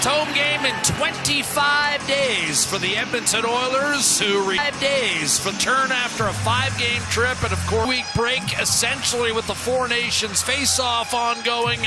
Home game in 25 days for the Edmonton Oilers, who 5 days for turn after a 5-game trip and, of course, week break, essentially with the Four Nations face-off ongoing,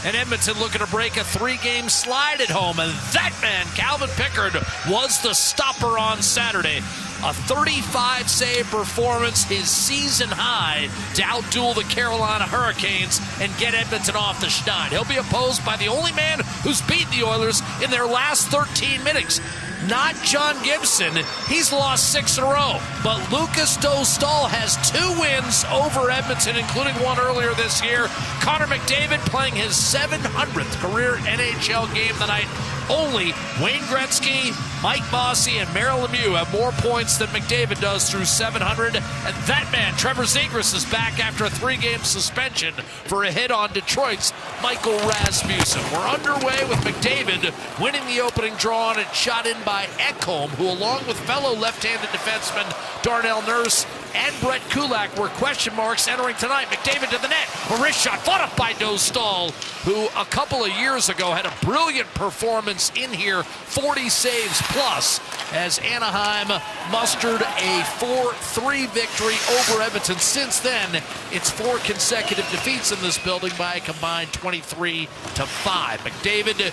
and Edmonton looking to break a 3-game slide at home. And that man, Calvin Pickard, was the stopper on Saturday. A 35-save performance, his season high, to outduel the Carolina Hurricanes and get Edmonton off the schneid. He'll be opposed by the only man who's beaten the Oilers in their last 13 minutes. Not John Gibson. He's lost 6 in a row. But Lucas Dostal has 2 wins over Edmonton, including one earlier this year. Connor McDavid playing his 700th career NHL game tonight. Only Wayne Gretzky, Mike Bossy, and Mario Lemieux have more points than McDavid does through 700. And that man, Trevor Zegras, is back after a 3-game suspension for a hit on Detroit's Michael Rasmussen. We're underway with McDavid winning the opening draw on it, shot in by Ekholm, who, along with fellow left-handed defenseman Darnell Nurse and Brett Kulak, were question marks entering tonight. McDavid to the net. A wrist shot fought up by Dostal, who a couple of years ago had a brilliant performance in here, 40 saves plus, as Anaheim mustered a 4-3 victory over Edmonton. Since then, it's 4 consecutive defeats in this building by a combined 23-5. McDavid,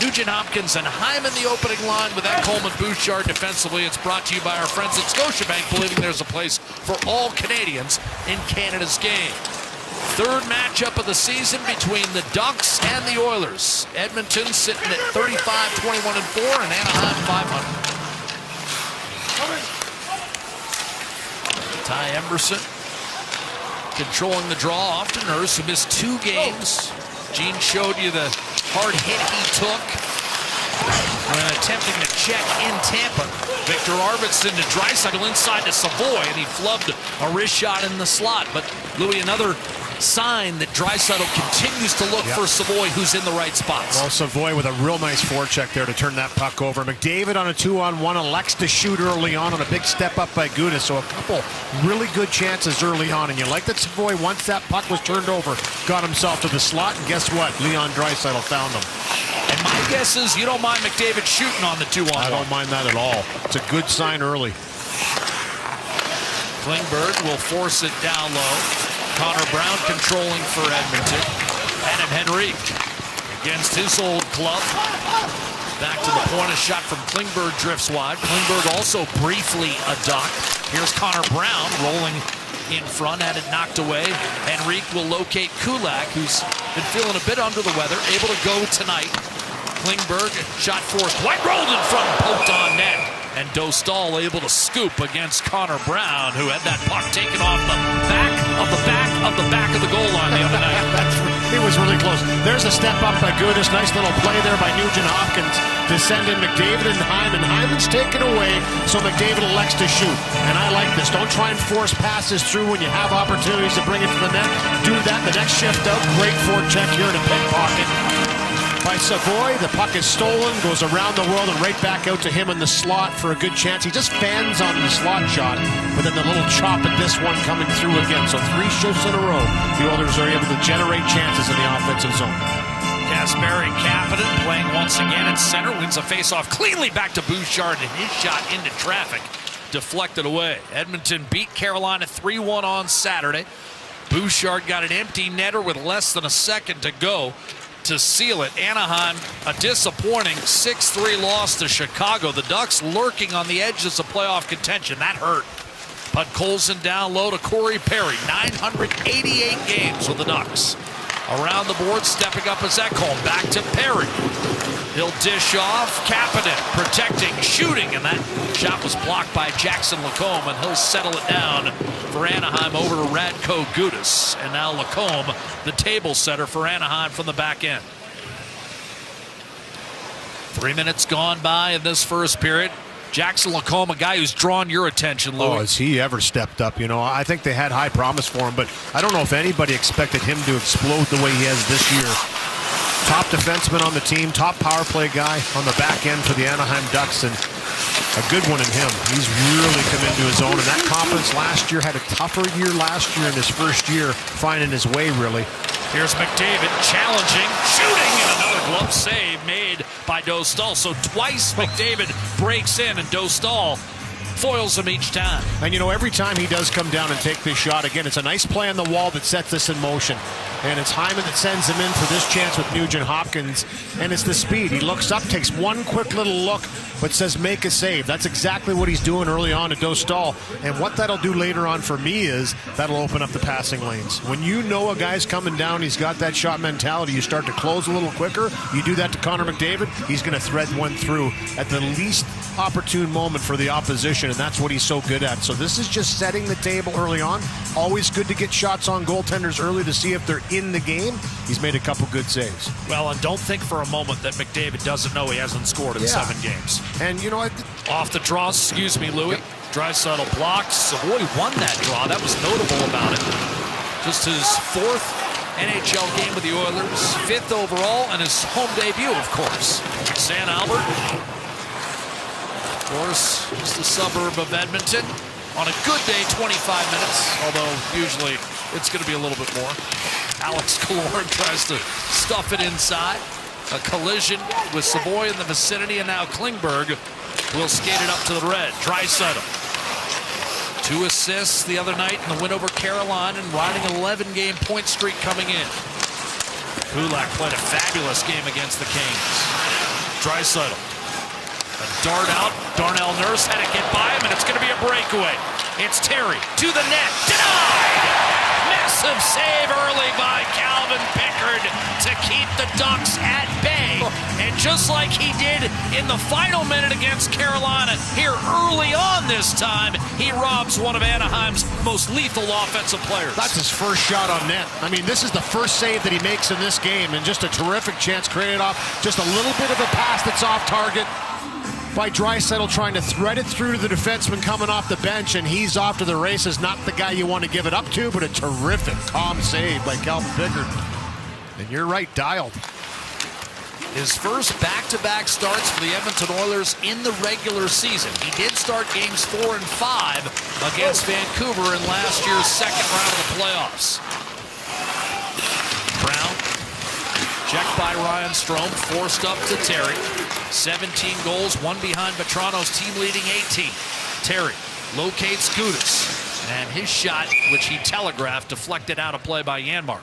Nugent-Hopkins, and Hyman the opening line with Ekholm and Bouchard defensively. It's brought to you by our friends at Scotiabank, believing there's a place for all Canadians in Canada's game. Third matchup of the season between the Ducks and the Oilers. Edmonton sitting at 35-21-4 and Anaheim 500. Ty Emberson controlling the draw. Often Nurse, who missed 2 games. Gene showed you the hard hit he took when attempting to check in Tampa. Victor Arvidsson to Draisaitl inside to Savoy, and he flubbed a wrist shot in the slot. But Louis, another sign that Draisaitl continues to look for Savoy, who's in the right spots. Well, Savoy with a real nice forecheck there to turn that puck over. McDavid on a 2-on-1 elects to shoot early on a big step up by Gudas. So a couple really good chances early on. And you like that Savoy, once that puck was turned over, got himself to the slot. And guess what? Leon Draisaitl found him. And my guess is you don't mind McDavid shooting on the 2-on-1. I don't mind that at all. It's a good sign early. Klingberg will force it down low. Connor Brown controlling for Edmonton. Adam Henrique against his old club. Back to the point. A shot from Klingberg drifts wide. Klingberg also briefly a duck. Here's Connor Brown rolling in front, had it knocked away. Henrique will locate Kulak, who's been feeling a bit under the weather, able to go tonight. Klingberg shot forced, White rolled in front, poked on net. And Dostal able to scoop against Connor Brown, who had that puck taken off the back of the back of the back of the goal line the other night. It was really close. There's a step up by Gudas. Nice little play there by Nugent-Hopkins to send in McDavid and Hyman. Hyman's taken away, so McDavid elects to shoot. And I like this. Don't try and force passes through when you have opportunities to bring it to the net. Do that the next shift out. Great forecheck here in a pickpocket by Savoy. The puck is stolen, goes around the world and right back out to him in the slot for a good chance. He just fans on the slot shot, but then the little chop at this one coming through again. So 3 shifts in a row, the Oilers are able to generate chances in the offensive zone. Kasperi Kapanen playing once again at center, wins a faceoff cleanly back to Bouchard, and his shot into traffic deflected away. Edmonton beat Carolina 3-1 on Saturday. Bouchard got an empty netter with less than a second to go to seal it. Anaheim, a disappointing 6-3 loss to Chicago. The Ducks lurking on the edges of playoff contention. That hurt. But Colson down low to Corey Perry. 988 games with the Ducks. Around the board, stepping up is Ekholm. Back to Perry. He'll dish off. Kapanen protecting, shooting, and that shot was blocked by Jackson Lacombe, and he'll settle it down for Anaheim over to Radko Gudas. And now Lacombe, the table setter for Anaheim from the back end. 3 minutes gone by in this first period. Jackson Lacombe, a guy who's drawn your attention, Louis. Oh, has he ever stepped up? You know, I think they had high promise for him, but I don't know if anybody expected him to explode the way he has this year. Top defenseman on the team, top power play guy on the back end for the Anaheim Ducks, and a good one in him. He's really come into his own, and that confidence last year, had a tougher year last year in his first year, finding his way, really. Here's McDavid challenging, shooting, and another glove save made by Dostal. So twice McDavid breaks in, and Dostal foils him each time. And every time he does come down and take this shot, again, it's a nice play on the wall that sets this in motion. And it's Hyman that sends him in for this chance with Nugent Hopkins. And it's the speed. He looks up, takes one quick little look, but says make a save. That's exactly what he's doing early on to Dostal. And what that'll do later on for me is that'll open up the passing lanes. When you know a guy's coming down, he's got that shot mentality, you start to close a little quicker. You do that to Connor McDavid, he's going to thread one through at the least opportune moment for the opposition, and that's what he's so good at. So this is just setting the table early on. Always good to get shots on goaltenders early to see if they're in the game. He's made a couple good saves. Well, and don't think for a moment that McDavid doesn't know he hasn't scored in 7 games. And off the draw, excuse me, Louis. Yep. Draisaitl blocks. Savoy won that draw. That was notable about it. Just his 4th NHL game with the Oilers, 5th overall, and his home debut, of course. San Albert, of course, just a suburb of Edmonton. On a good day, 25 minutes, although usually it's going to be a little bit more. Alex Killorn tries to stuff it inside. A collision with Savoy in the vicinity, and now Klingberg will skate it up to the red. Draisaitl, 2 assists the other night in the win over Carolina, and riding an 11-game point streak coming in. Kulak played a fabulous game against the Canes. Draisaitl, a dart out. Darnell Nurse had to get by him, and it's going to be a breakaway. It's Terry to the net. Denied! Massive save early by Calvin Pickard to keep the Ducks at bay. And just like he did in the final minute against Carolina, here early on this time, he robs one of Anaheim's most lethal offensive players. That's his first shot on net. I mean, this is the first save that he makes in this game, and just a terrific chance created off just a little bit of a pass that's off target by Draisaitl, trying to thread it through to the defenseman coming off the bench, and he's off to the races. Not the guy you want to give it up to, but a terrific, calm save by Calvin Pickard. And you're right, dialed. His first back-to-back starts for the Edmonton Oilers in the regular season. He did start games 4 and 5 against Vancouver in last year's second round of the playoffs. Brown, checked by Ryan Strome, forced up to Terry. 17 goals, 1 behind Vetrano's team-leading 18. Terry locates Gudas, and his shot, which he telegraphed, deflected out of play by Janmark.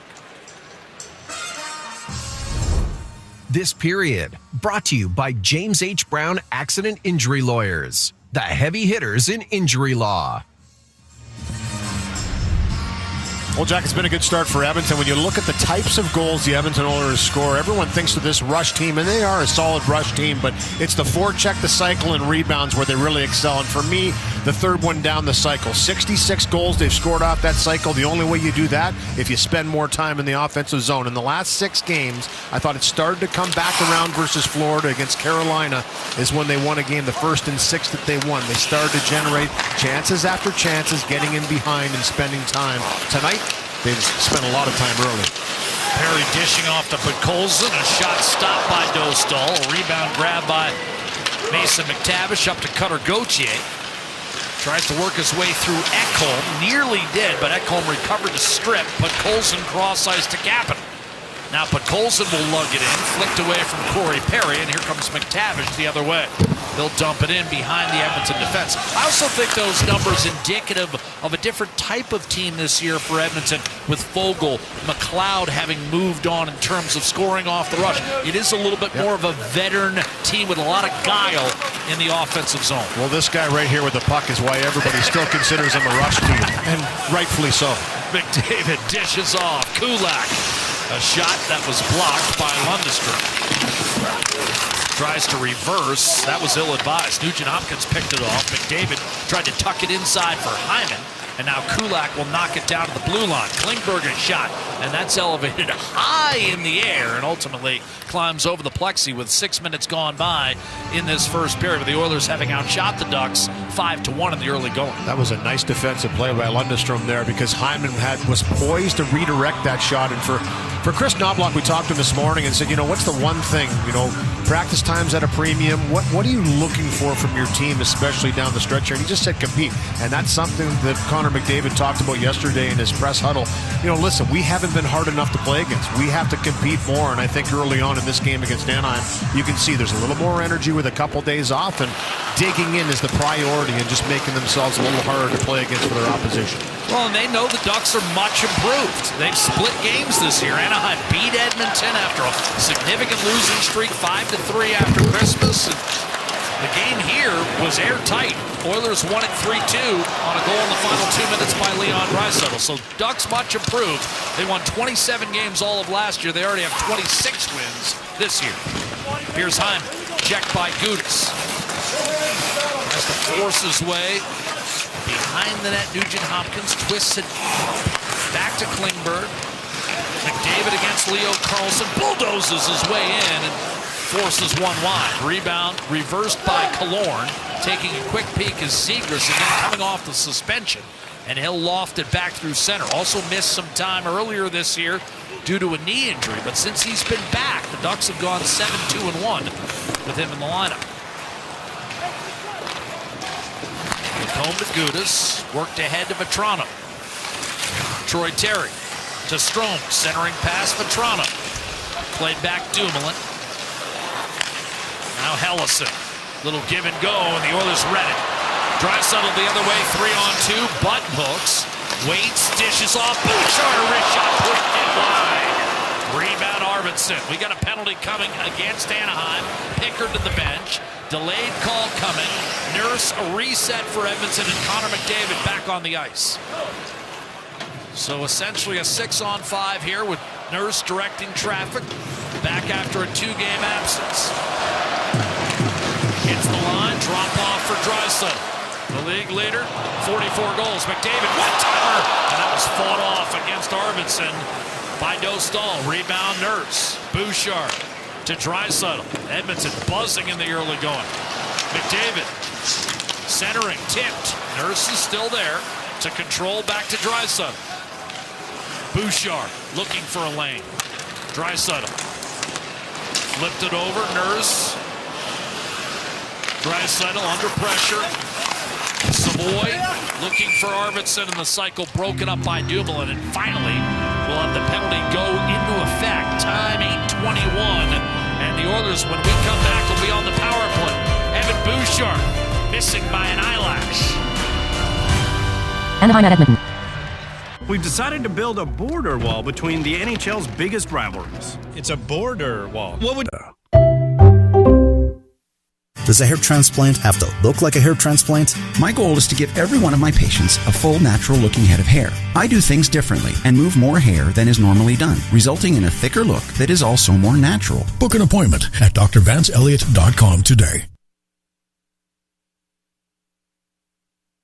This period brought to you by James H. Brown Accident Injury Lawyers, the heavy hitters in injury law. Well, Jack, it's been a good start for Edmonton. When you look at the types of goals the Edmonton Oilers score, everyone thinks of this rush team, and they are a solid rush team, but it's the forecheck, the cycle, and rebounds where they really excel. And for me, the third one down the cycle. 66 goals they've scored off that cycle. The only way you do that, if you spend more time in the offensive zone. In the last 6 games, I thought it started to come back around versus Florida. Against Carolina is when they won a game, the first and 6th that they won. They started to generate chances after chances, getting in behind and spending time. Tonight, they've spent a lot of time early. Perry dishing off to Podkolzin. A shot stopped by Dostal. A rebound grab by Mason McTavish up to Cutter Gauthier. Tries to work his way through Ekholm. Nearly did, but Ekholm recovered the strip. Podkolzin cross ice to Kapanen. Now Podkolzin will lug it in. Flicked away from Corey Perry, and here comes McTavish the other way. They'll dump it in behind the Edmonton defense. I also think those numbers indicative of a different type of team this year for Edmonton, with Fogle, McLeod having moved on in terms of scoring off the rush. It is a little bit more of a veteran team with a lot of guile in the offensive zone. Well, this guy right here with the puck is why everybody still considers him a rush team, and rightfully so. McDavid dishes off. Kulak. A shot that was blocked by Lundestrom. Tries to reverse. That was ill-advised. Nugent Hopkins picked it off. McDavid tried to tuck it inside for Hyman. And now Kulak will knock it down to the blue line. Klingberg a shot, and that's elevated high in the air and ultimately climbs over the plexi with 6 minutes gone by in this first period, with the Oilers having outshot the Ducks 5-1 in the early going. That was a nice defensive play by Lundestrom there, because Hyman was poised to redirect that shot, and for For Chris Knobloch, we talked to him this morning and said, what's the one thing, practice time's at a premium. What are you looking for from your team, especially down the stretch here? And he just said compete. And that's something that Connor McDavid talked about yesterday in his press huddle. Listen, we haven't been hard enough to play against. We have to compete more. And I think early on in this game against Anaheim, you can see there's a little more energy with a couple days off, and digging in is the priority and just making themselves a little harder to play against for their opposition. Well, and they know the Ducks are much improved. They've split games this year. Anaheim beat Edmonton after a significant losing streak, 5-3 after Christmas. And the game here was airtight. Oilers won it 3-2 on a goal in the final 2 minutes by Leon Draisaitl. So Ducks much improved. They won 27 games all of last year. They already have 26 wins this year. Here's Hyman, checked by Gudas. Has to force his way behind the net. Nugent Hopkins twists it back to Klingberg. McDavid against Leo Carlsson, bulldozes his way in and forces one wide. Rebound reversed by Killorn. Taking a quick peek is Zegras again, coming off the suspension, and he'll loft it back through center. Also missed some time earlier this year due to a knee injury, but since he's been back, the Ducks have gone 7-2-1 with him in the lineup. Home to Gudas, worked ahead to Vetrano. Troy Terry to Strome, centering pass Vetrano. Played back Dumoulin. Now Hellison, little give and go, and the Oilers read it. Draisaitl the other way, 3-on-2, button hooks. Waits, dishes off, Bouchard, wrist shot, pushed it wide. Rebound Arvidsson. We got a penalty coming against Anaheim. Pickard to the bench. Delayed call coming. Nurse, a reset for Edmonton, and Connor McDavid back on the ice. So essentially a 6-on-5 here with Nurse directing traffic. Back after a 2-game absence. Hits the line, drop off for Draisaitl. The league leader, 44 goals. McDavid, one-timer, and that was fought off against Arvidsson by Dostal. Rebound Nurse. Bouchard to Draisaitl. Edmonton buzzing in the early going. McDavid centering, tipped. Nurse is still there to control back to Draisaitl. Bouchard looking for a lane. Draisaitl flipped it over. Nurse. Draisaitl under pressure. Savoy looking for Arvidsson, and the cycle broken up by Dumoulin. And finally, we'll have the penalty go into effect. Time 8:21. And the Oilers, when we come back, will be on the power play. Evan Bouchard missing by an eyelash. Anaheim at Edmonton. We've decided to build a border wall between the NHL's biggest rivalries. It's a border wall. What would... Does a hair transplant have to look like a hair transplant? My goal is to give every one of my patients a full, natural-looking head of hair. I do things differently and move more hair than is normally done, resulting in a thicker look that is also more natural. Book an appointment at drvanceelliott.com today.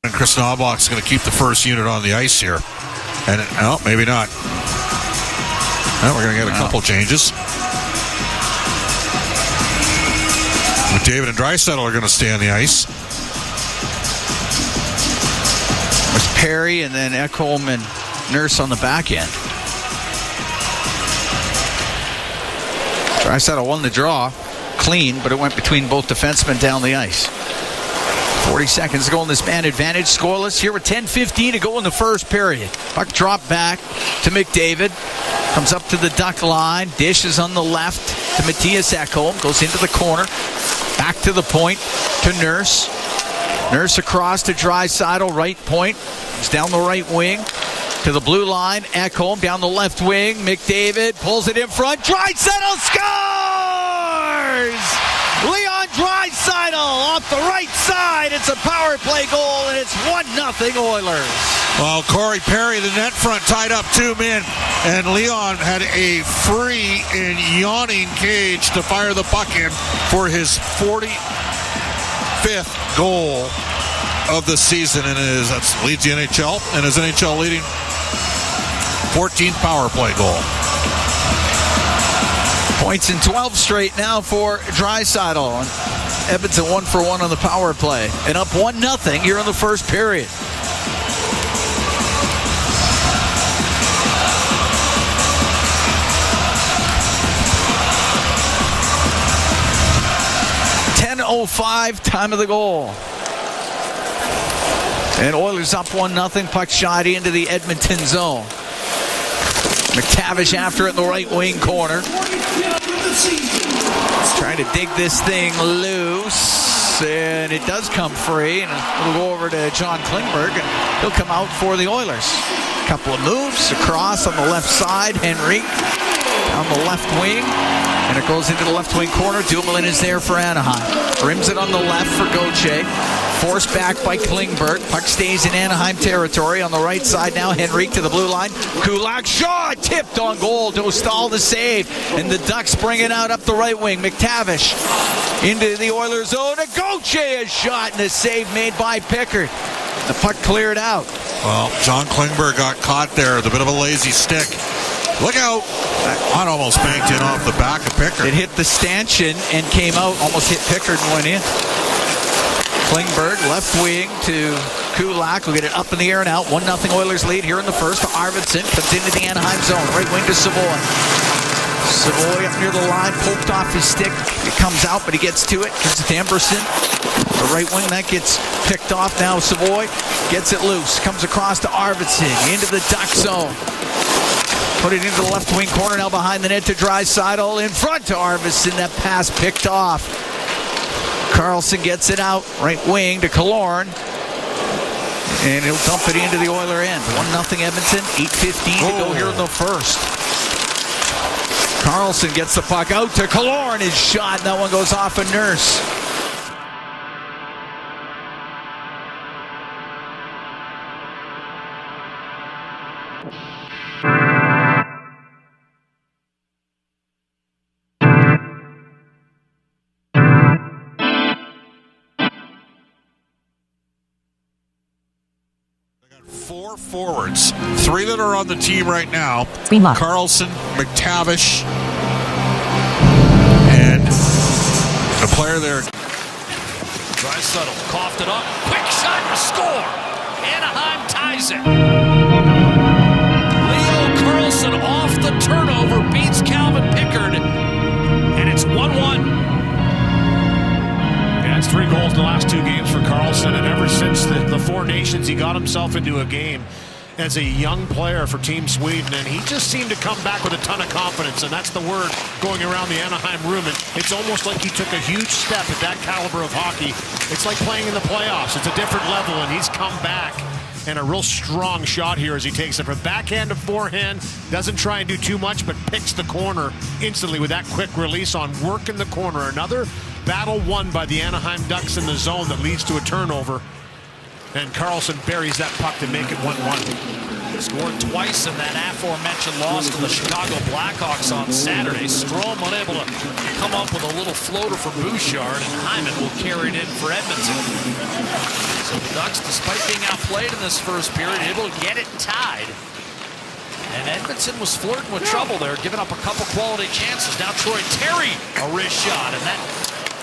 And Chris Knobloch's going to keep the first unit on the ice here. And, no, maybe not. Well, we're going to get a couple changes. McDavid and Draisaitl are going to stay on the ice. There's Perry and then Ekholm and Nurse on the back end. Draisaitl won the draw clean, but it went between both defensemen down the ice. 40 seconds to go in this man advantage. Scoreless here with 10:15 to go in the first period. Puck dropped back to McDavid. Comes up to the Duck line. Dishes on the left to Matthias Ekholm. Goes into the corner. Back to the point to Nurse. Nurse across to Draisaitl, right point. He's down the right wing to the blue line. Ekholm down the left wing. McDavid pulls it in front. Draisaitl scores! Leon Draisaitl off the right side. It's a power play goal, and it's 1-0 Oilers. Well, Corey Perry, the net front, tied up 2 men, and Leon had a free and yawning cage to fire the puck in for his 45th goal of the season, and that leads the NHL and his NHL leading 14th power play goal. Points in 12 straight now for Draisaitl. Edmonton 1-for-1 on the power play, and up 1-0 here in the first period. 1:05 time of the goal. And Oilers up 1-0. Puck shot into the Edmonton zone. McTavish after it in the right wing corner. Trying to dig this thing loose. And it does come free. And it'll go over to John Klingberg. And he'll come out for the Oilers. A couple of moves across on the left side. Henrique on the left wing. And it goes into the left wing corner. Dumoulin is there for Anaheim. Rims it on the left for Gauthier. Forced back by Klingberg. Puck stays in Anaheim territory. On the right side now, Henrique to the blue line. Kulak shot, tipped on goal. Dostal the save. And the Ducks bring it out up the right wing. McTavish into the Oilers zone. And Gauthier is shot and a save made by Pickard. The puck cleared out. Well, John Klingberg got caught there with a bit of a lazy stick. Look out. That almost banked in off the back of Pickard. It hit the stanchion and came out. Almost hit Pickard and went in. Klingberg, left wing to Kulak. Will get it up in the air and out. 1-0 Oilers lead here in the first. Arvidsson comes into the Anaheim zone. Right wing to Savoy. Savoy up near the line, poked off his stick. It comes out, but he gets to it. Gives it to Emberson. The right wing, that gets picked off now. Savoy gets it loose. Comes across to Arvidsson. Into the Duck zone. Put it into the left wing corner now behind the net to Draisaitl. In front to Arvidsson. That pass picked off. Carlson gets it out, right wing to Killorn, and he'll dump it into the Oiler end. 1-0 Edmonton, 8:15 to go here in the first. Carlson gets the puck out to Killorn, his shot, and that one goes off a Nurse. Four forwards, three that are on the team right now. Carlson, McTavish, and a player there. Draisaitl coughed it up. Quick shot and score. Anaheim ties it. Leo Carlson off the turnover beats Calvin Pickard, and it's 1-1. That's 3 goals in the last 2 games for Carlson, and ever since the Four Nations, he got himself into a game as a young player for Team Sweden, and he just seemed to come back with a ton of confidence, and that's the word going around the Anaheim room. And it's almost like he took a huge step at that caliber of hockey. It's like playing in the playoffs. It's a different level, and he's come back. And a real strong shot here as he takes it from backhand to forehand. Doesn't try and do too much, but picks the corner instantly with that quick release on work in the corner. Another battle won by the Anaheim Ducks in the zone that leads to a turnover. And Carlson buries that puck to make it 1-1. Scored twice in that aforementioned loss to the Chicago Blackhawks on Saturday. Strome unable to come up with a little floater for Bouchard, and Hyman will carry it in for Edmonton. So the Ducks, despite being outplayed in this first period, able to get it tied. And Edmonton was flirting with trouble there, giving up a couple quality chances. Now Troy Terry, a wrist shot, and that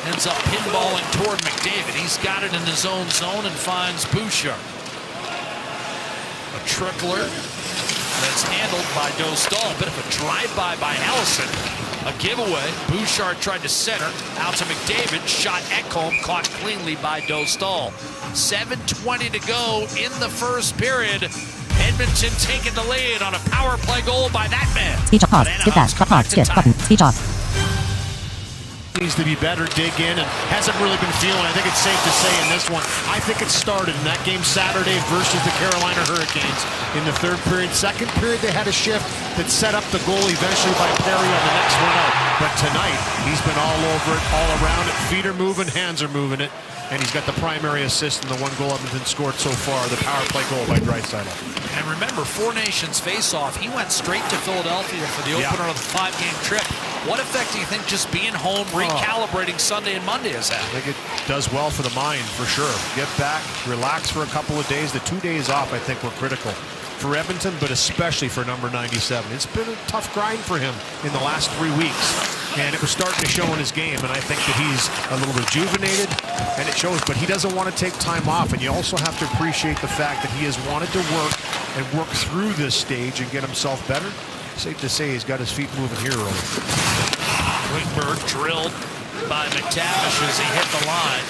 ends up pinballing toward McDavid. He's got it in his own zone and finds Bouchard. A trickler that's handled by Dostal. A bit of a drive-by by Allison. A giveaway. Bouchard tried to center. Out to McDavid. Shot Ekholm. Caught cleanly by Dostal. 7:20 to go in the first period. Edmonton taking the lead on a power play goal by that man. Speech off, pause, skip that, pause, skip, button, speech off. Needs to be better, dig in, and hasn't really been feeling. I think it's safe to say in this one, I think it started in that game Saturday versus the Carolina Hurricanes in the third period. Second period, they had a shift that set up the goal eventually by Perry on the next one out. But tonight, he's been all over it, all around it. Feet are moving, hands are moving it. And he's got the primary assist in the 1 goal Edmonton scored so far, the power play goal by Draisaitl. And remember, Four Nations face-off. He went straight to Philadelphia for the opener of the 5-game trip. What effect do you think just being home, recalibrating Sunday and Monday has had? I think it does well for the mind, for sure. Get back, relax for a couple of days. The 2 days off, I think, were critical for Edmonton, but especially for number 97. It's been a tough grind for him in the last 3 weeks. And it was starting to show in his game, and I think that he's a little rejuvenated, and it shows, but he doesn't want to take time off, and you also have to appreciate the fact that he has wanted to work and work through this stage and get himself better. Safe to say he's got his feet moving here early. Klingberg drilled by McTavish as he hit the line.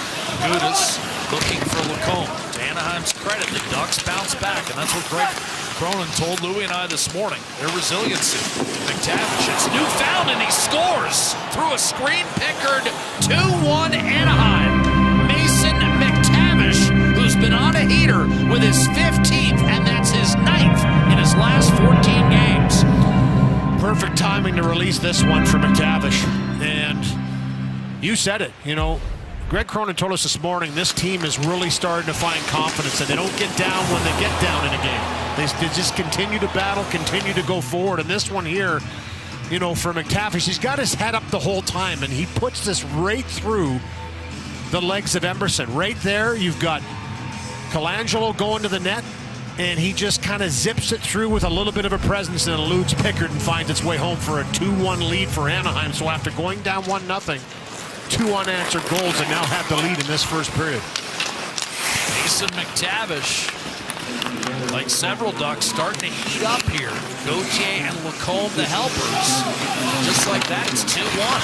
Gudas looking for Lacombe. To Anaheim's credit, the Ducks bounce back, and that's what Greg Cronin told Louie and I this morning. Their resiliency. McTavish, it's newfound, and he scores through a screen. Pickard, 2-1 Anaheim. Mason McTavish, who's been on a heater with his 15th, and that's his 9th in his last 14 games. Perfect timing to release this one for McTavish. And you said it, Greg Cronin told us this morning this team is really starting to find confidence, and they don't get down when they get down in a game. They just continue to battle, continue to go forward. And this one here, for McTavish, he's got his head up the whole time, and he puts this right through the legs of Emerson. Right there, you've got Colangelo going to the net, and he just kind of zips it through with a little bit of a presence and eludes Pickard and finds its way home for a 2-1 lead for Anaheim. So after going down 1-0, 2 unanswered goals, and now have the lead in this first period. Mason McTavish, like several Ducks, starting to heat up here. Gauthier and Lacombe, the helpers. Just like that, it's 2-1.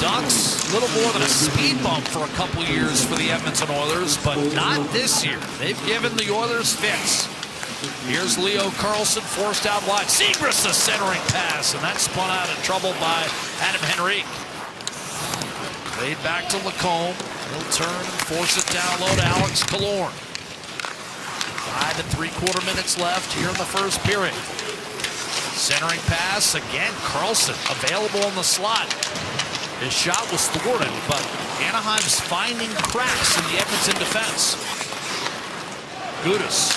Ducks, a little more than a speed bump for a couple years for the Edmonton Oilers, but not this year. They've given the Oilers fits. Here's Leo Carlson forced out wide. Zegras the centering pass, and that's spun out of trouble by Adam Henrique. Laid back to Lacombe. He'll turn and force it down low to Alex Killorn. 5 3/4 minutes left here in the first period. Centering pass again. Carlson available in the slot. His shot was thwarted, but Anaheim's finding cracks in the Edmonton defense. Gudas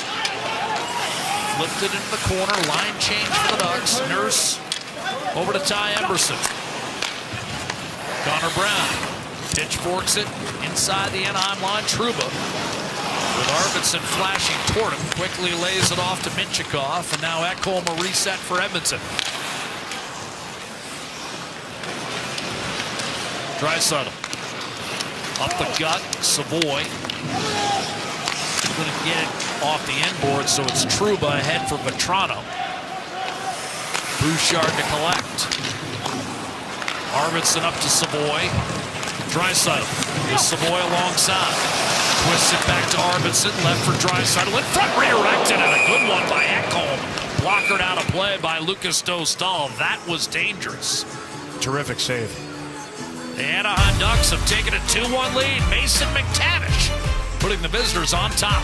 flipped it into the corner. Line change for the Ducks. Nurse over to Ty Emberson. Connor Brown pitchforks it inside the Anaheim line. Trouba with Arvidsson flashing toward him. Quickly lays it off to Minchikov, and now Ekholm a reset for Edmonton. Draisaitl up the gut. Savoy going to get it off the inboard, so it's Trouba ahead for Vetrano. Bouchard to collect. Arvidsson up to Savoy. Draisaitl with Savoy alongside. Twists it back to Arvidsson. Left for Draisaitl. In front, redirected, and a good one by Ekholm. Blockered out of play by Lucas Dostal. That was dangerous. Terrific save. The Anaheim Ducks have taken a 2-1 lead. Mason McTavish putting the visitors on top.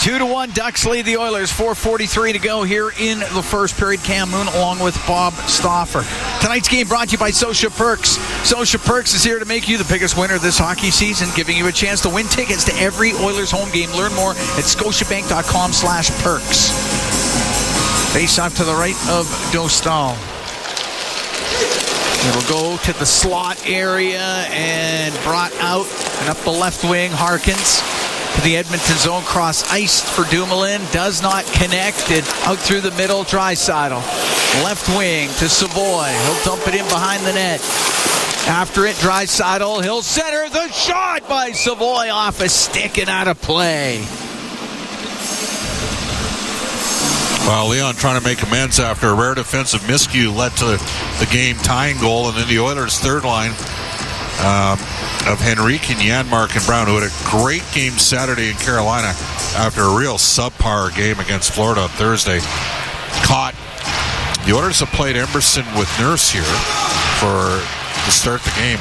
Two to 1, Ducks lead the Oilers. 4:43 to go here in the first period. Cam Moon along with Bob Stauffer. Tonight's game brought to you by Social Perks. Social Perks is here to make you the biggest winner this hockey season, giving you a chance to win tickets to every Oilers home game. Learn more at scotiabank.com/perks. Face off to the right of Dostal. It'll go to the slot area and brought out and up the left wing. Harkins to the Edmonton zone, cross ice for Dumoulin, does not connect. It out through the middle. Draisaitl left wing to Savoy. He'll dump it in behind the net. After it, Draisaitl, he'll center. The shot by Savoy off a stick and out of play. Well, Leon trying to make amends after a rare defensive miscue led to the game tying goal, and then the Oilers' third line of Henrique and Janmark and Brown, who had a great game Saturday in Carolina after a real subpar game against Florida on Thursday. Caught. The Oilers have played Emberson with Nurse here to start the game.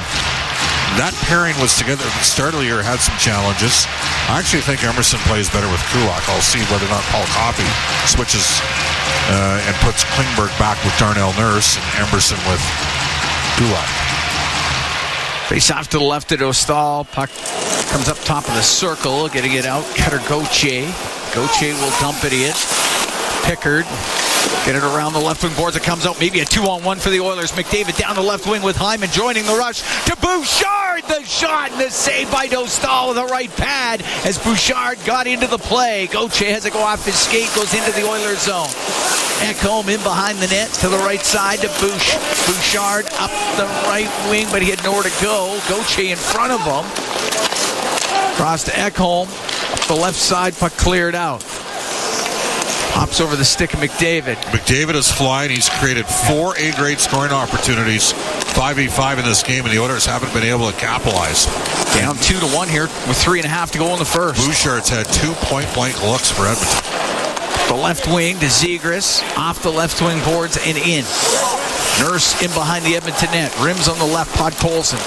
That pairing was together at the start of the year, had some challenges. I actually think Emerson plays better with Kulak. I'll see whether or not Paul Coffey switches and puts Klingberg back with Darnell Nurse and Emerson with Kulak. Face off to the left of Dostal. Puck comes up top of the circle, getting it out. Cutter Gauthier. Gauthier will dump it in. Pickard. Get it around the left wing boards. It comes out. Maybe a 2-on-1 for the Oilers. McDavid down the left wing with Hyman joining the rush to Bouchard. The shot and the save by Dostal with a right pad as Bouchard got into the play. Gauthier has to go off his skate. Goes into the Oilers zone. Ekholm in behind the net to the right side to Bouchard up the right wing, but he had nowhere to go. Gauthier in front of him. Cross to Ekholm. Up the left side, puck cleared out. Hops over the stick of McDavid. McDavid is flying. He's created 4 A-grade scoring opportunities, 5v5 in this game, and the Oilers haven't been able to capitalize. Down 2-1 here with 3.5 to go in the first. Bouchard's had 2 point-blank looks for Edmonton. The left wing to Zegras, off the left wing boards and in. Nurse in behind the Edmonton net. Rims on the left, Podkolzin.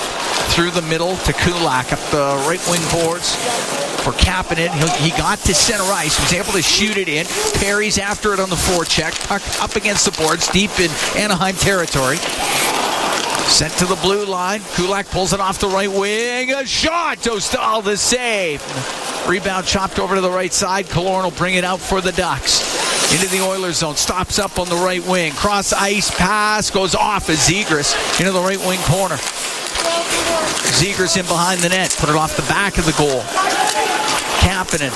Through the middle to Kulak up the right wing boards for Kapanen. He got to center ice, was able to shoot it in. Perry's after it on the forecheck. Puck up against the boards, deep in Anaheim territory. Sent to the blue line. Kulak pulls it off the right wing. A shot! Dostal the save. Rebound chopped over to the right side. Killorn will bring it out for the Ducks. Into the Oilers zone. Stops up on the right wing. Cross ice pass goes off as Zegras into the right wing corner. Zegras in behind the net. Put it off the back of the goal. Kapanen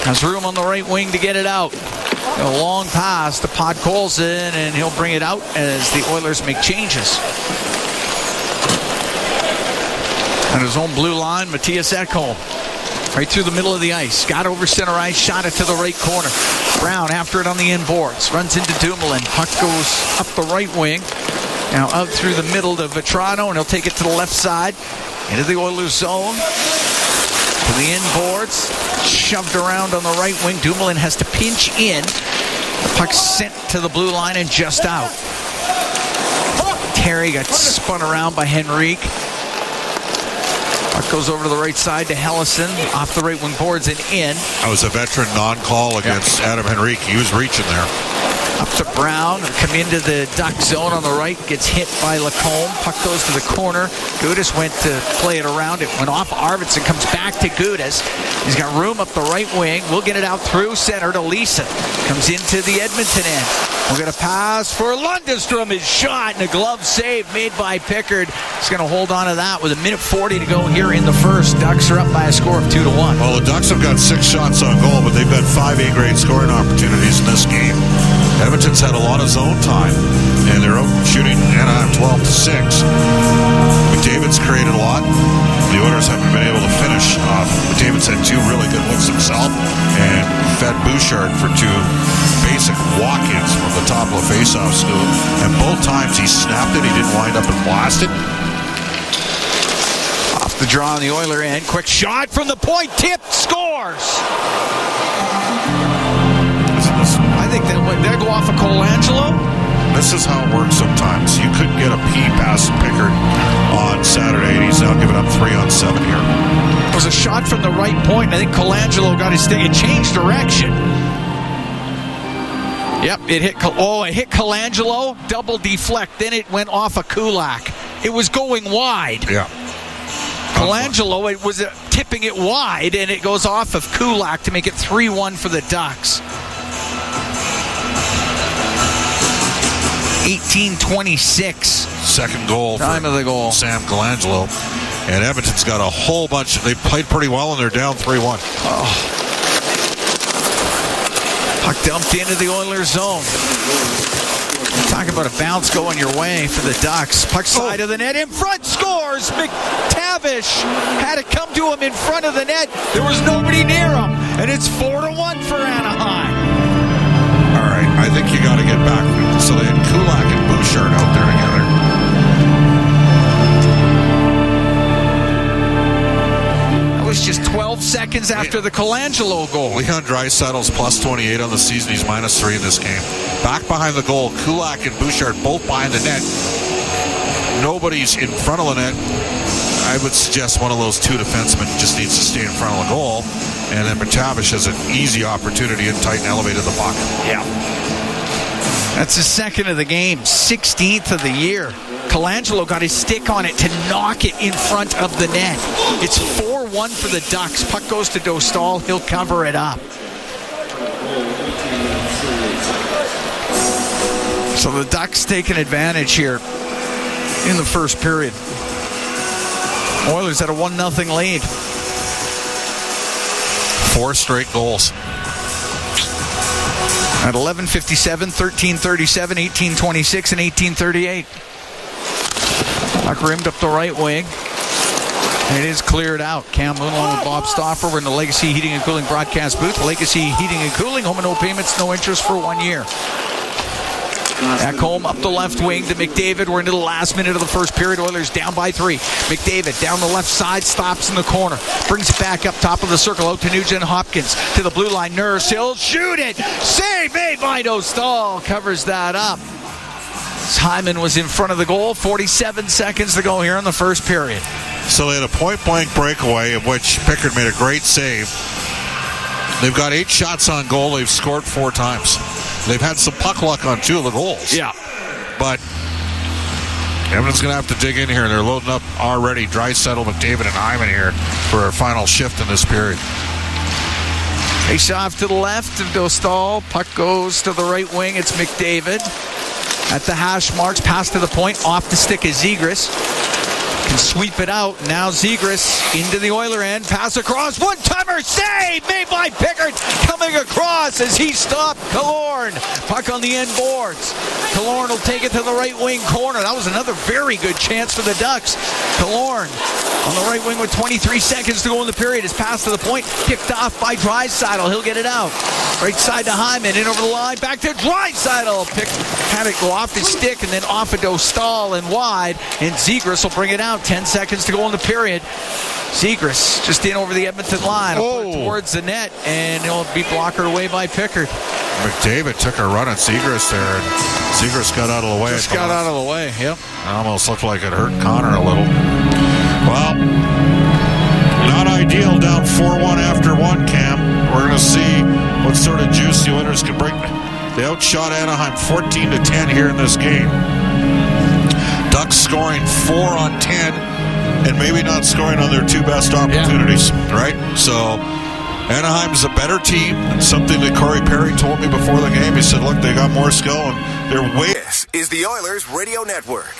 has room on the right wing to get it out. A long pass to Podkolzin, and he'll bring it out as the Oilers make changes. On his own blue line, Matthias Ekholm. Right through the middle of the ice. Got over center ice, shot it to the right corner. Brown after it on the inboards. Runs into Dumoulin. Puck goes up the right wing. Now out through the middle to Vetrano, and he'll take it to the left side. Into the Oilers zone. To the inboards. Shoved around on the right wing. Dumoulin has to pinch in. The puck sent to the blue line and just out. Terry got spun around by Henrique. Puck goes over to the right side to Hellison. Off the right wing boards and in. That was a veteran non-call against Adam Henrique. He was reaching there. Up to Brown, come into the Duck zone on the right, gets hit by Lacombe. Puck goes to the corner. Gudas went to play it around. It went off Arvidsson, comes back to Gudas. He's got room up the right wing. We'll get it out through center to Lisa. Comes into the Edmonton end. We'll get a pass for Lundestrom. His shot and a glove save made by Pickard. He's going to hold on to that with 1:40 to go here in the first. Ducks are up by a score of 2-1. Well, the Ducks have got 6 shots on goal, but they've got 5 A-grade scoring opportunities in this game. Edmonton's had a lot of zone time, and they're out shooting Anaheim 12-6. McDavid's created a lot. The Oilers haven't been able to finish off. McDavid's had 2 really good looks himself, and fed Bouchard for 2 basic walk-ins from the top of the face-off scoop. And both times he snapped it, he didn't wind up and blast it. Off the draw on the Oiler end. Quick shot from the point. Tipped. Scores. I think they'll go off of Colangelo. This is how it works sometimes. You couldn't get a P past Pickard on Saturday, and he's now giving up 3 on 7 here. It was a shot from the right point, and I think Colangelo got his stick. It changed direction. Yep, it hit Colangelo, double deflect, then it went off of Kulak. It was going wide. Yeah. Colangelo, it was tipping it wide, and it goes off of Kulak to make it 3-1 for the Ducks. 18:26. Second goal. Time of the goal. Sam Colangelo. And Edmonton's got a whole bunch. They played pretty well, and they're down 3-1. Oh. Puck dumped into the Oilers zone. Talk about a bounce going your way for the Ducks. Puck side of the net. In front scores. McTavish had it come to him in front of the net. There was nobody near him. And it's 4-1 for Anaheim. All right. I think you got to get back. So they had Kulak and Bouchard out there together. That was just 12 seconds after the Colangelo goal. Leon Draisaitl's plus 28 on the season. He's minus 3 in this game. Back behind the goal, Kulak and Bouchard both behind the net. Nobody's in front of the net. I would suggest one of those 2 defensemen just needs to stay in front of the goal. And then McTavish has an easy opportunity and tight and elevated the puck. Yeah. That's his second of the game, 16th of the year. Colangelo got his stick on it to knock it in front of the net. It's 4-1 for the Ducks. Puck goes to Dostal. He'll cover it up. So the Ducks taking advantage here in the first period. Oilers had a 1-0 lead. 4 straight goals. At 11:57, 13:37, 18:26, and 18:38. Puck rimmed up the right wing. And it is cleared out. Cam Moon along with Bob Stauffer. We're in the Legacy Heating and Cooling broadcast booth. Legacy Heating and Cooling, home and no payments, no interest for 1 year. Ekholm up the left wing to McDavid. We're into the last minute of the first period. Oilers down by 3. McDavid down the left side, stops in the corner. Brings it back up top of the circle, out to Nugent Hopkins. To the blue line, Nurse. He'll shoot it. Save made by Dostal. Covers that up. Hyman was in front of the goal. 47 seconds to go here in the first period. So they had a point-blank breakaway, of which Pickard made a great save. They've got 8 shots on goal. They've scored 4 times. They've had some puck luck on 2 of the goals. Yeah. But Edmonton's going to have to dig in here. They're loading up already. Draisaitl, McDavid, and Hyman here for our final shift in this period. Face off to the left of Dostal. Puck goes to the right wing. It's McDavid. At the hash marks, pass to the point. Off the stick is Zegras. Can sweep it out. Now Zegras into the Oiler end. Pass across. One-timer save made by Pickard. Coming across as he stopped Killorn. Puck on the end boards. Killorn will take it to the right wing corner. That was another very good chance for the Ducks. Killorn on the right wing with 23 seconds to go in the period. His pass to the point. Kicked off by Draisaitl. He'll get it out. Right side to Hyman. In over the line. Back to Draisaitl. Had it go off his stick and then off of Dostal and wide. And Zegras will bring it out. 10 seconds to go in the period. Zegras just in over the Edmonton line. Put it towards the net, and he'll be blockered away by Pickard. McDavid took a run at Zegras there, and Zegras got out of the way. Just got out of the way, yep. It almost looked like it hurt Connor a little. Well, not ideal, down 4-1 after 1, Cam. We're going to see what sort of juice the Oilers can bring. They outshot Anaheim 14-10 here in this game. Ducks scoring 4 on 10 and maybe not scoring on their 2 best opportunities, right? So Anaheim's a better team. It's something that Corey Perry told me before the game. He said, look, they got more skill and they're way... This is the Oilers Radio Network.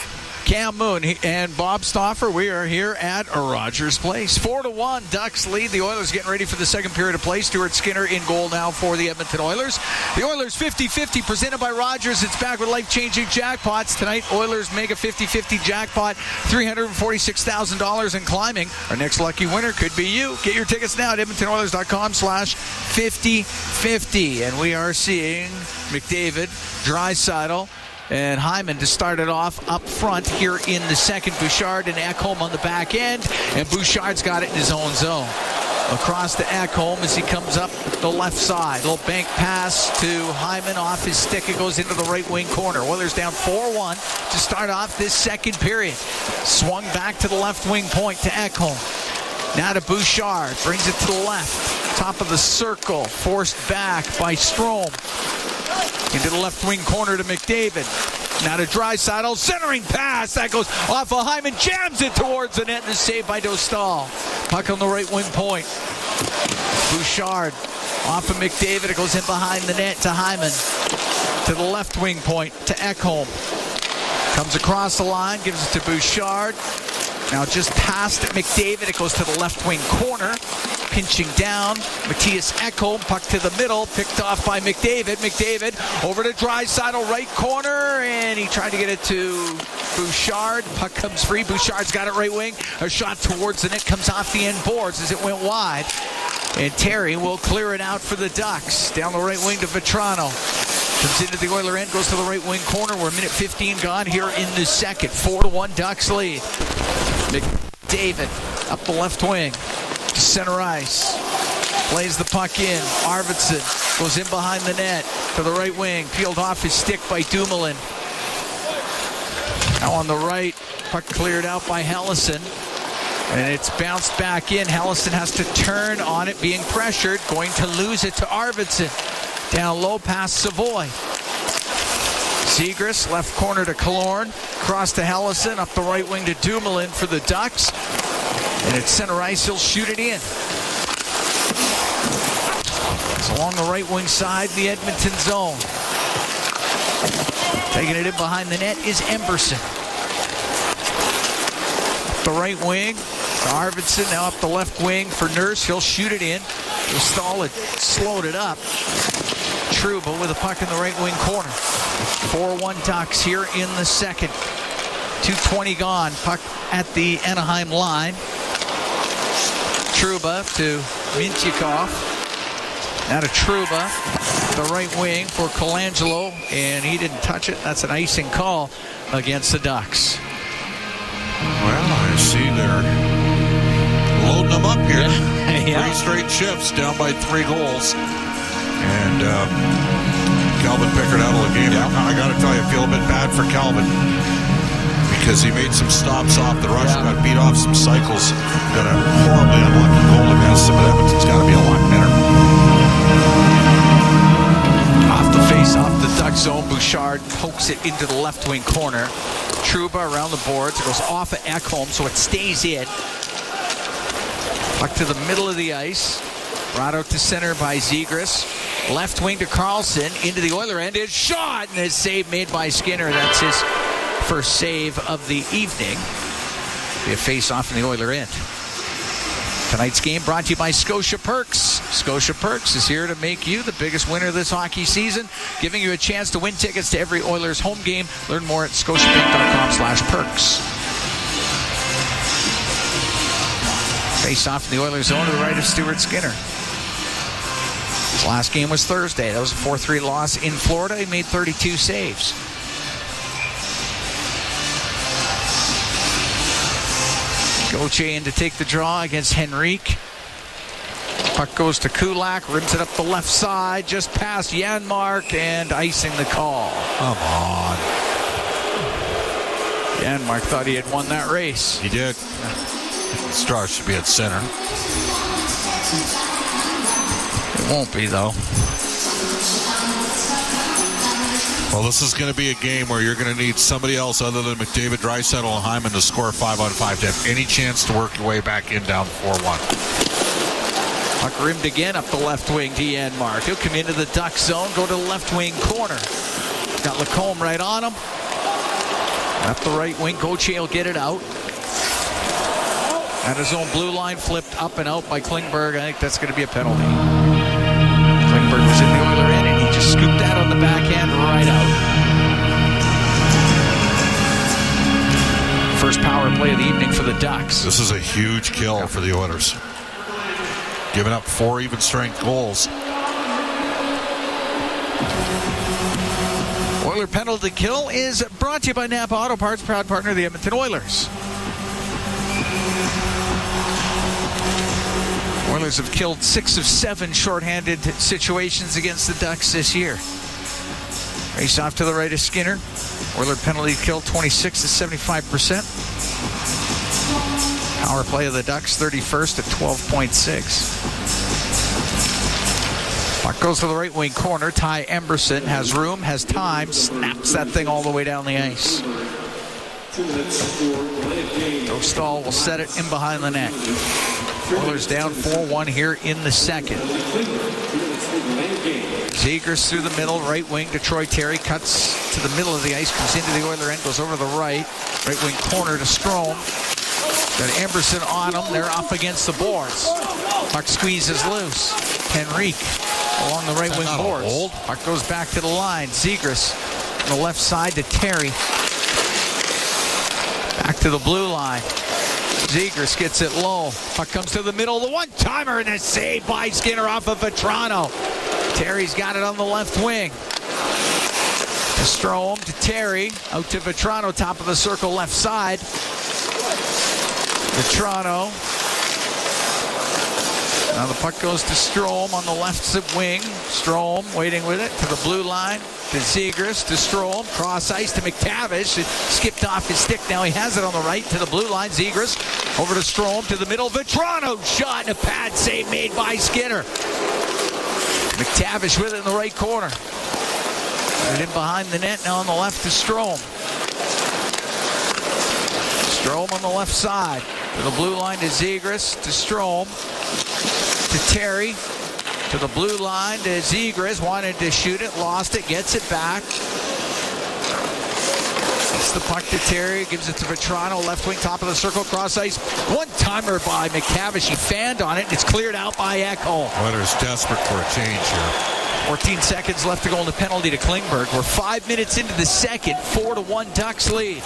Cam Moon and Bob Stauffer, we are here at Rogers Place. 4-1, Ducks lead. The Oilers getting ready for the second period of play. Stuart Skinner in goal now for the Edmonton Oilers. The Oilers 50-50 presented by Rogers. It's back with life-changing jackpots. Tonight, Oilers mega 50-50 jackpot, $346,000 and climbing. Our next lucky winner could be you. Get your tickets now at edmontonoilers.com/50-50. And we are seeing McDavid, Draisaitl, and Hyman to start it off up front here in the second. Bouchard and Ekholm on the back end, and Bouchard's got it in his own zone. Across to Ekholm as he comes up the left side. Little bank pass to Hyman off his stick. It goes into the right wing corner. Oilers down 4-1 to start off this second period. Swung back to the left wing point to Ekholm. Now to Bouchard. Brings it to the left. Top of the circle. Forced back by Strome. Into the left wing corner to McDavid. Now to Draisaitl. Centering pass. That goes off of Hyman. Jams it towards the net and is saved by Dostal. Puck on the right wing point. Bouchard off of McDavid. It goes in behind the net to Hyman. To the left wing point to Ekholm. Comes across the line. Gives it to Bouchard. Now just past McDavid. It goes to the left wing corner. Pinching down. Matthias Ekholm. Puck to the middle. Picked off by McDavid. McDavid over to Draisaitl. Right corner. And he tried to get it to Bouchard. Puck comes free. Bouchard's got it right wing. A shot towards the net. Comes off the end boards as it went wide. And Terry will clear it out for the Ducks. Down the right wing to Vetrano. Comes into the Oiler end. Goes to the right wing corner. We're a minute 15 gone here in the second. 4-1 Ducks lead. McDavid up the left wing. Center ice. Plays the puck in. Arvidsson goes in behind the net to the right wing. Peeled off his stick by Dumoulin. Now on the right. Puck cleared out by Helleson. And it's bounced back in. Helleson has to turn on it, being pressured. Going to lose it to Arvidsson. Down low past Savoy. Zegras, left corner to Killorn. Cross to Helleson. Up the right wing to Dumoulin for the Ducks. And at center ice, he'll shoot it in. It's along the right wing side, the Edmonton zone. Taking it in behind the net is Emberson. Up the right wing to Arvidsson. Now up the left wing for Nurse. He'll shoot it in. Dostal had slowed it up. Trouba with a puck in the right wing corner. 4-1 Ducks here in the second. 2:20 gone. Puck at the Anaheim line. Trouba to Mintyukov. Now to Trouba, the right wing for Colangelo, and he didn't touch it. That's an icing call against the Ducks. Well, I see they're loading them up here. Yeah. 3 straight shifts, down by 3 goals. And Calvin Pickard out of the game. Yeah. I got to tell you, I feel a bit bad for Calvin because he made some stops off the rush, got beat off some cycles, got a horribly unlucky goal against him, but Edmonton's got to be a lot better. Off the face, off the Duck zone, Bouchard pokes it into the left wing corner. Trouba around the boards. It goes off of Ekholm, so it stays in. Puck to the middle of the ice. Brought out to center by Zegras. Left wing to Carlson. Into the Oiler end. It's shot, and it's save made by Skinner. That's his first save of the evening. Be a face-off in the Oiler end. Tonight's game brought to you by Scotia Perks. Scotia Perks is here to make you the biggest winner this hockey season, giving you a chance to win tickets to every Oilers home game. Learn more at scotiabank.com/perks. Face off in the Oilers zone to the right of Stuart Skinner. His last game was Thursday. That was a 4-3 loss in Florida. He made 32 saves. Gauthier in to take the draw against Henrique. Puck goes to Kulak, rims it up the left side, just past Janmark, and icing the call. Come on. Janmark thought he had won that race. He did. Star should be at center. It won't be, though. Well, this is going to be a game where you're going to need somebody else other than McDavid, Draisaitl, and Hyman to score 5-on-5 to have any chance to work your way back in down 4-1. Puck rimmed again up the left wing to Janmark. He'll come into the Duck zone, go to the left wing corner. Got Lacombe right on him. At the right wing, Gauthier will get it out. At his own blue line, flipped up and out by Klingberg. I think that's going to be a penalty. Klingberg was in the Oiler end, and he just scooped that on the backhand right out. First power play of the evening for the Ducks. This is a huge kill for the Oilers. Giving up 4 even-strength goals. Oiler penalty kill is brought to you by Napa Auto Parts, proud partner of the Edmonton Oilers. Oilers have killed 6 of 7 shorthanded situations against the Ducks this year. Race off to the right of Skinner. Oiler penalty kill 26 to 75%. Power play of the Ducks 31st at 12.6. Puck goes to the right wing corner. Ty Emberson has room, has time, snaps that thing all the way down the ice. Dostal will set it in behind the net. Oilers down 4-1 here in the second. Zegras through the middle, right wing to Troy Terry, cuts to the middle of the ice, comes into the Oiler end, goes over to the right wing corner to Strome. Got Emberson on him, they're up against the boards. Puck squeezes loose. Henrique along the right wing boards. Puck goes back to the line. Zegras on the left side to Terry. Back to the blue line. Zegras gets it low. Puck comes to the middle. The one-timer and a save by Skinner off of Vetrano. Terry's got it on the left wing. To Strome, to Terry. Out to Vetrano, top of the circle, left side. Vetrano. Now the puck goes to Strome on the left wing. Strome waiting with it to the blue line. To Zegras, to Strome, cross ice to McTavish. It skipped off his stick. Now he has it on the right to the blue line. Zegras over to Strome to the middle. Vetrano shot and a pad save made by Skinner. McTavish with it in the right corner. Right in behind the net. Now on the left to Strome. Strome on the left side. To the blue line to Zegras, to Strome, to Terry. To the blue line to Zegras, wanted to shoot it, lost it, gets it back. Gets the puck to Terry, gives it to Vetrano, left wing, top of the circle, cross ice. One-timer by McTavish, he fanned on it, and it's cleared out by Ekholm. Oilers desperate for a change here. 14 seconds left to go in the penalty to Klingberg. We're 5 minutes into the second, 4-1 Ducks lead.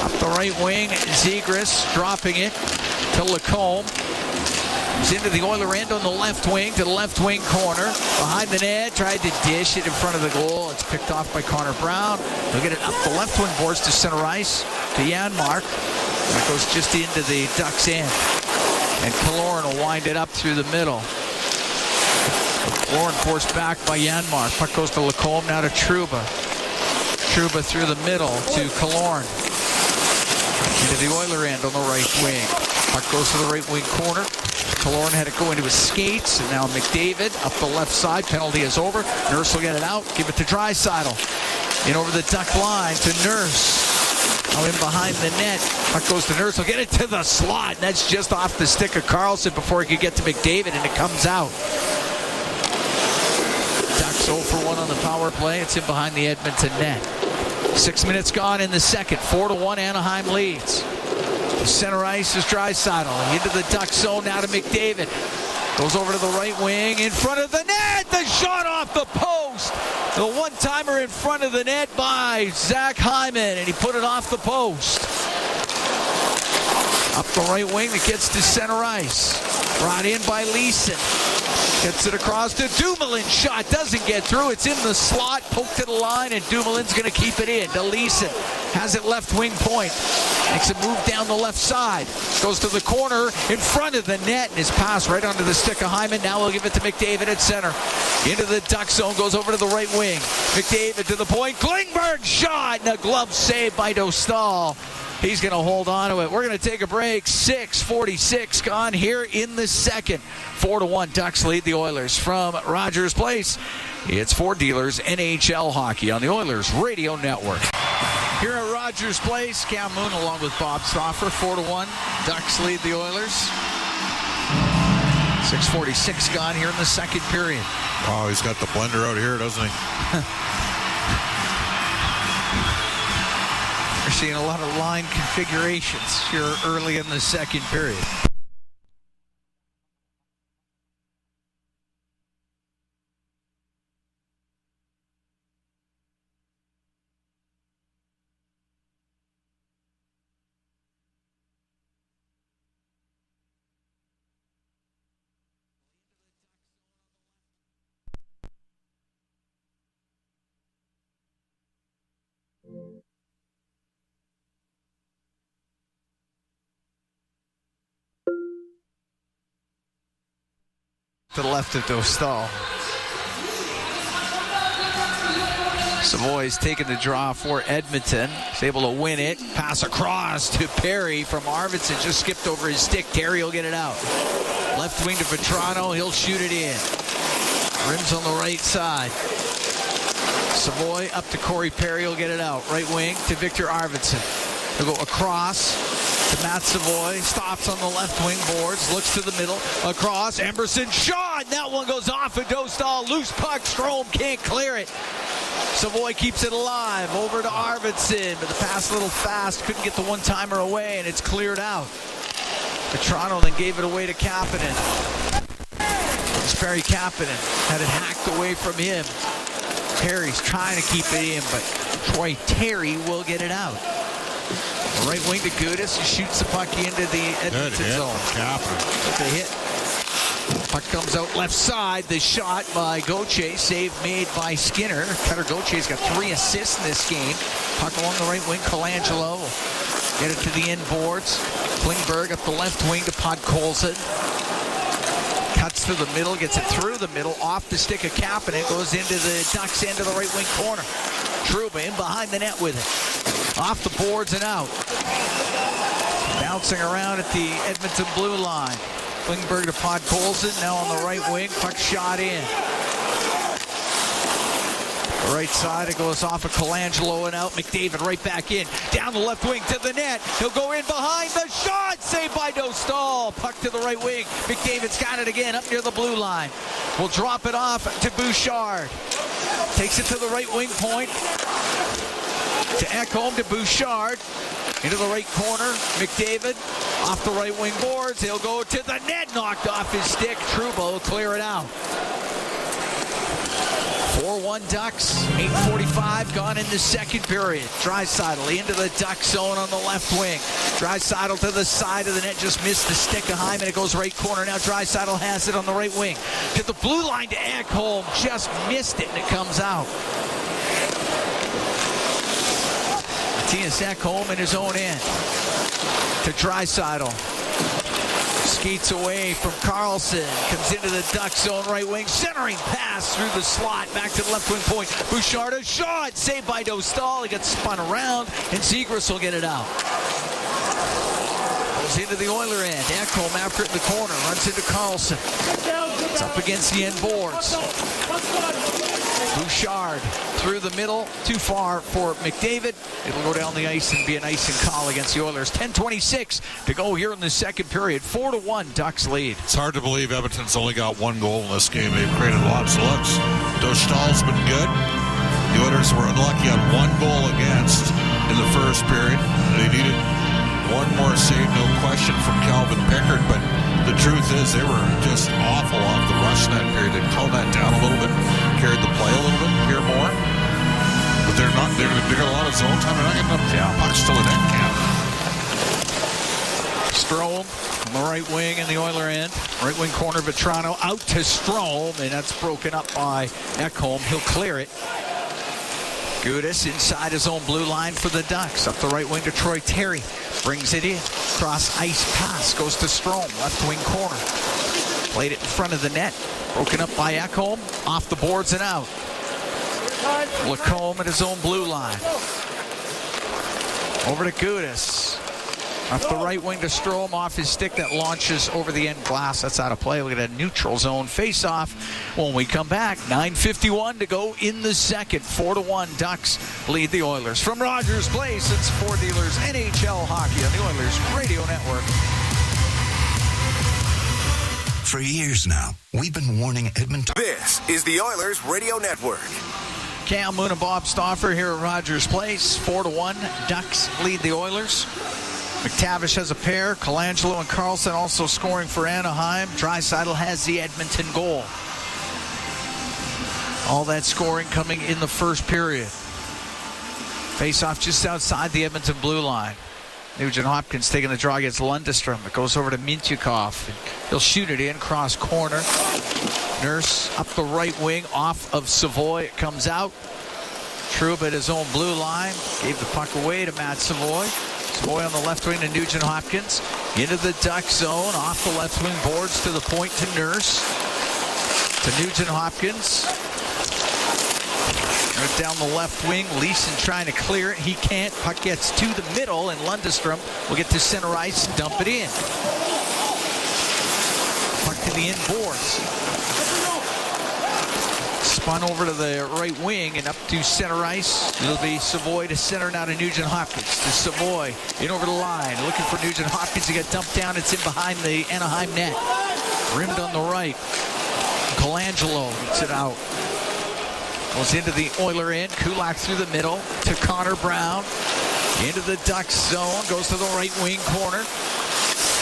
Up the right wing, Zegras dropping it. to Lacombe. He's into the Oiler end on the left wing, to the left wing corner. Behind the net, tried to dish it in front of the goal. It's picked off by Connor Brown. He'll get it up the left wing boards to center ice, to Janmark. That goes just into the Ducks' end. And Killorn will wind it up through the middle. Killorn forced back by Janmark. Puck goes to Lacombe, now to Trouba. Trouba through the middle to Killorn. Into the Oiler end on the right wing. Puck goes to the right wing corner. Killorn had it go into his skates, and now McDavid up the left side. Penalty is over. Nurse will get it out. Give it to Draisaitl. In over the Duck line to Nurse. Now in behind the net. Puck goes to Nurse. He'll get it to the slot. That's just off the stick of Carlson before he could get to McDavid, and it comes out. Ducks 0 for 1 on the power play. It's in behind the Edmonton net. 6 minutes gone in the second. 4-1 Anaheim leads. Center ice is Draisaitl. Into the Duck zone now to McDavid. Goes over to the right wing in front of the net. The shot off the post. The one-timer in front of the net by Zach Hyman, and he put it off the post. Up the right wing, it gets to center ice. Brought in by Leeson. Gets it across to Dumoulin. Shot doesn't get through. It's in the slot. Poked to the line, and Dumoulin's going to keep it in. To Leeson. Has it left wing point. Makes a move down the left side. Goes to the corner in front of the net, and his pass right onto the stick of Hyman. Now we'll give it to McDavid at center. Into the Duck zone. Goes over to the right wing. McDavid to the point. Klingberg shot, and a glove save by Dostal. He's going to hold on to it. We're going to take a break. 6:46 gone here in the second. 4-1 Ducks lead the Oilers from Rogers Place. It's Ford Dealers NHL Hockey on the Oilers Radio Network. Here at Rogers Place, Cam Moon along with Bob Stauffer. 4-1 Ducks lead the Oilers. 6:46 gone here in the second period. Oh, he's got the blender out here, doesn't he? We're seeing a lot of line configurations here early in the second period. To the left of Dostal. Savoy's taking the draw for Edmonton. He's able to win it. Pass across to Perry from Arvidsson. Just skipped over his stick. Terry will get it out. Left wing to Vetrano. He'll shoot it in. Rims on the right side. Savoy up to Corey Perry. He'll get it out. Right wing to Victor Arvidsson. He'll go across to Matt Savoy. Stops on the left wing boards. Looks to the middle. Across. Emberson shot. That one goes off of Dostal. Loose puck. Strome can't clear it. Savoy keeps it alive. Over to Arvidsson. But the pass a little fast. Couldn't get the one-timer away, and it's cleared out. Toronto then gave it away to Kapanen. It's Perry Kapanen. Had it hacked away from him. Perry's trying to keep it in, but Troy Terry will get it out. Right wing to Gudis. He shoots the puck into the Edmonton zone. That's a hit. Puck comes out left side. The shot by Gauthier. Save made by Skinner. Cutter Gauthier's got 3 assists in this game. Puck along the right wing. Colangelo will get it to the end boards. Klingberg up the left wing to Podkolzin. Cuts to the middle. Gets it through the middle. Off the stick of Kapanen. Goes into the Ducks end of the right wing corner. Trouba in behind the net with it. Off the boards and out. Bouncing around at the Edmonton blue line. Klingberg to Podkolzin. Now on the right wing. Puck shot in. The right side, it goes off of Colangelo and out. McDavid right back in. Down the left wing to the net. He'll go in behind the shot. Saved by Dostal. Puck to the right wing. McDavid's got it again up near the blue line. We'll drop it off to Bouchard. Takes it to the right wing point. To Ekholm to Bouchard. Into the right corner. McDavid off the right wing boards. He'll go to the net. Knocked off his stick. Trouba will clear it out. 4-1 Ducks. 8:45 gone in the second period. Draisaitl into the Duck zone on the left wing. Draisaitl to the side of the net, just missed the stick of Hyman. It goes right corner. Now Draisaitl has it on the right wing. To the blue line to Ekholm. Just missed it, and it comes out. Matthias Ekholm in his own end. To Draisaitl. Skates away from Carlson. Comes into the Duck zone, right wing. Centering pass through the slot. Back to the left wing point. Bouchard, a shot. Saved by Dostal. He gets spun around, and Zegras will get it out. Goes into the Oiler end. Ekholm after it in the corner. Runs into Carlson. It's up against the end boards. Bouchard through the middle. Too far for McDavid. It'll go down the ice and be an icing call against the Oilers. 10:26 to go here in the second period. 4-1 Ducks lead. It's hard to believe Edmonton's only got one goal in this game. They've created lots of looks. Dostal's been good. The Oilers were unlucky on one goal against in the first period. They needed one more save, no question, from Calvin Pickard, but the truth is they were just awful off the rush in that period. They held that down a little bit, carried the play a little bit here more, but they got a lot of zone time. They're not getting enough pucks to the net camp. Strome on the right wing in the Oiler end. Right wing corner, Vetrano out to Strome, and that's broken up by Ekholm. He'll clear it. Gudas inside his own blue line for the Ducks. Up the right wing to Troy Terry. Brings it in. Cross ice pass. Goes to Strome. Left wing corner. Played it in front of the net. Broken up by Ekholm. Off the boards and out. Lacombe at his own blue line. Over to Gudas. Up the right wing to Strome, off his stick that launches over the end glass. That's out of play. Look at a neutral zone face-off when we come back. 9:51 to go in the second. 4-1 Ducks lead the Oilers. From Rogers Place, it's Ford Dealers NHL Hockey on the Oilers Radio Network. For years now, we've been warning Edmonton. This is the Oilers Radio Network. Cam Moon and Bob Stauffer here at Rogers Place. 4-1 Ducks lead the Oilers. McTavish has a pair. Colangelo and Carlson also scoring for Anaheim. Draisaitl has the Edmonton goal. All that scoring coming in the first period. Face-off just outside the Edmonton blue line. Nugent Hopkins taking the draw against Lundestrom. It goes over to Mintyukov. He'll shoot it in, cross corner. Nurse up the right wing, off of Savoy. It comes out. Trouba at his own blue line. Gave the puck away to Matt Savoy. Savoy on the left wing to Nugent Hopkins. Into the Duck zone, off the left wing boards to the point to Nurse. To Nugent Hopkins. Right down the left wing. Leeson trying to clear it. He can't. Puck gets to the middle, and Lundestrom will get to center ice and dump it in. Puck to the end boards. Spun over to the right wing and up to center ice. It'll be Savoy to center, now to Nugent Hopkins. To Savoy, in over the line. Looking for Nugent Hopkins. He got dumped down. It's in behind the Anaheim net. Rimmed on the right. Colangelo gets it out. Goes into the Oiler end. Kulak through the middle to Connor Brown. Into the Ducks zone. Goes to the right wing corner.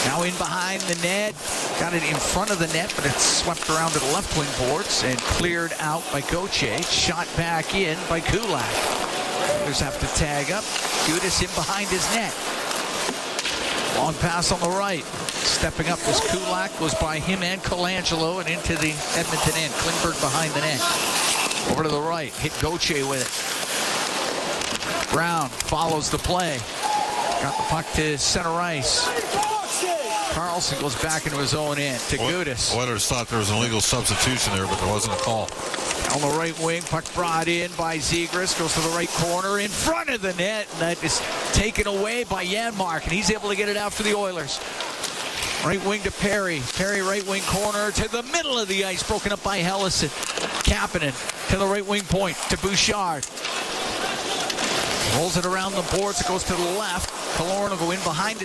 Now in behind the net. Got it in front of the net, but it's swept around to the left wing boards and cleared out by Gauthier. Shot back in by Kulak. Oilers have to tag up. Gudas in behind his net. Long pass on the right. Stepping up was Kulak. Goes by him and Colangelo and into the Edmonton end. Klingberg behind the net. Over to the right. Hit Gauthier with it. Brown follows the play. Got the puck to center ice. Carlson goes back into his own end to Gudas. Oilers thought there was an illegal substitution there, but there wasn't a call. On the right wing, puck brought in by Zegras. Goes to the right corner in front of the net. And that is taken away by Janmark, and he's able to get it out for the Oilers. Right wing to Perry. Perry right wing corner to the middle of the ice. Broken up by Hellison. Kapanen to the right wing point to Bouchard. Rolls it around the boards. It goes to the left. Killorn will go in behind it.